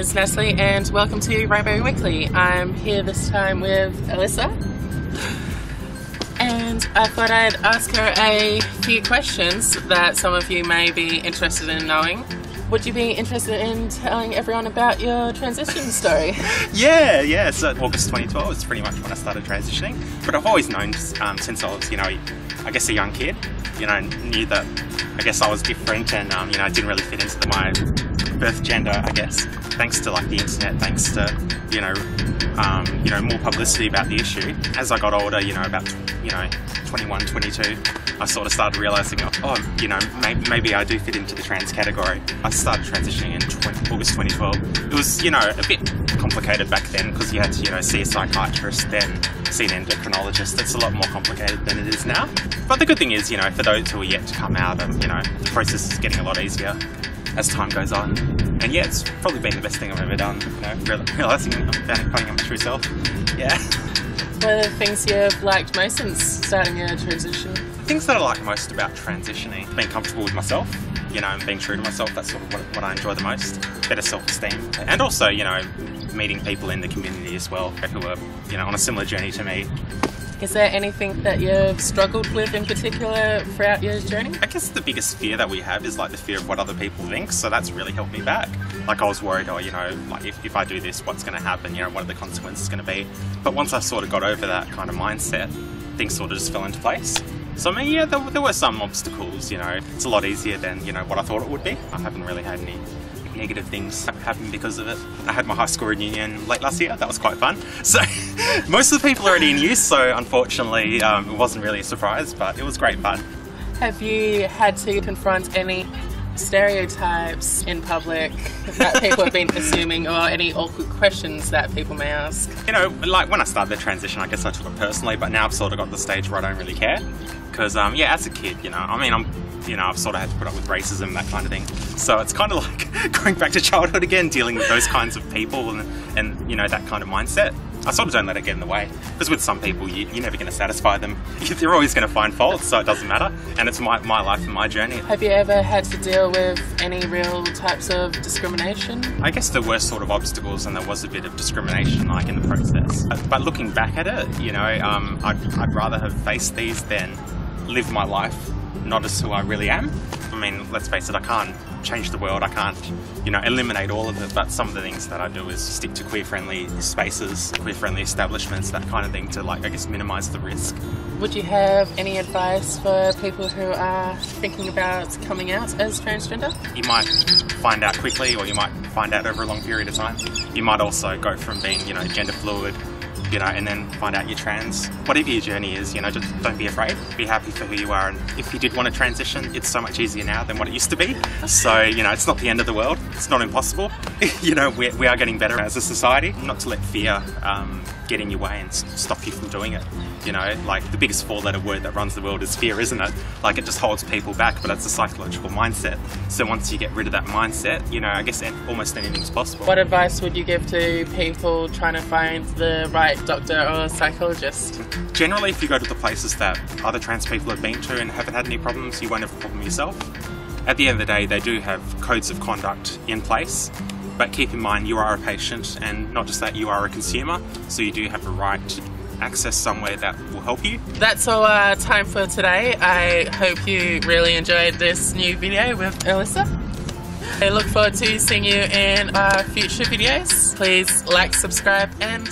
is Natalie and welcome to Rainbow Weekly. I'm here this time with Alyssia and I thought I'd ask her a few questions that some of you may be interested in knowing. Would you be interested in telling everyone about your transition story? Yeah, so August 2012 is pretty much when I started transitioning, but I've always known since I was, I guess a young kid, knew that I guess I was different and, I didn't really fit into my birth gender, I guess. Thanks to like the internet, thanks to, more publicity about the issue. As I got older, about, 21, 22, I sort of started realising, maybe I do fit into the trans category. I started transitioning in August 2012. It was, a bit complicated back then because you had to, see a psychiatrist, then see an endocrinologist. It's a lot more complicated than it is now. But the good thing is, for those who are yet to come out, the process is getting a lot easier as time goes on. And yeah, it's probably been the best thing I've ever done, realising I'm finding out my true self. Yeah. What are the things you've liked most since starting your transition? The things that I like most about transitioning, being comfortable with myself, and being true to myself. That's sort of what I enjoy the most. Better self-esteem. And also, meeting people in the community as well who are, on a similar journey to me. Is there anything that you've struggled with in particular throughout your journey? I guess the biggest fear that we have is like the fear of what other people think, so that's really helped me back. Like I was worried, if I do this, what's going to happen, what are the consequences going to be? But once I sort of got over that kind of mindset, things sort of just fell into place. So I mean, yeah, there were some obstacles, it's a lot easier than, what I thought it would be. I haven't really had any negative things happen because of it. I had my high school reunion late last year. That was quite fun. So most of the people are already in use, so unfortunately it wasn't really a surprise, but it was great fun. Have you had to confront any stereotypes in public that people have been assuming, or any awkward questions that people may ask? Like when I started the transition, I guess I took it personally, but now I've sort of got to the stage where I don't really care. Because, as a kid, I've sort of had to put up with racism, that kind of thing. So it's kind of like going back to childhood again, dealing with those kinds of people and that kind of mindset. I sort of don't let it get in the way. Because with some people, you're never going to satisfy them. They're always going to find faults, so it doesn't matter. And it's my life and my journey. Have you ever had to deal with any real types of discrimination? I guess there were sort of obstacles and there was a bit of discrimination like in the process. But looking back at it, I'd rather have faced these than live my life not as who I really am. I mean, let's face it, I can't change the world, I can't, eliminate all of it, but some of the things that I do is stick to queer-friendly spaces, queer-friendly establishments, that kind of thing to, minimise the risk. Would you have any advice for people who are thinking about coming out as transgender? You might find out quickly, or you might find out over a long period of time. You might also go from being, gender fluid, and then find out you're trans. Whatever your journey is, just don't be afraid. Be happy for who you are, and if you did want to transition, it's so much easier now than what it used to be. So, it's not the end of the world. It's not impossible. We are getting better as a society. Not to let fear get in your way and stop you from doing it. The biggest four-letter word that runs the world is fear, isn't it? It just holds people back, but it's a psychological mindset. So once you get rid of that mindset, I guess almost anything's possible. What advice would you give to people trying to find the right doctor or psychologist? Generally, if you go to the places that other trans people have been to and haven't had any problems, you won't have a problem yourself. At the end of the day, they do have codes of conduct in place, but keep in mind you are a patient, and not just that, you are a consumer, so you do have a right to access somewhere that will help you. That's all our time for today. I hope you really enjoyed this new video with Alyssia. I look forward to seeing you in our future videos. Please like, subscribe, and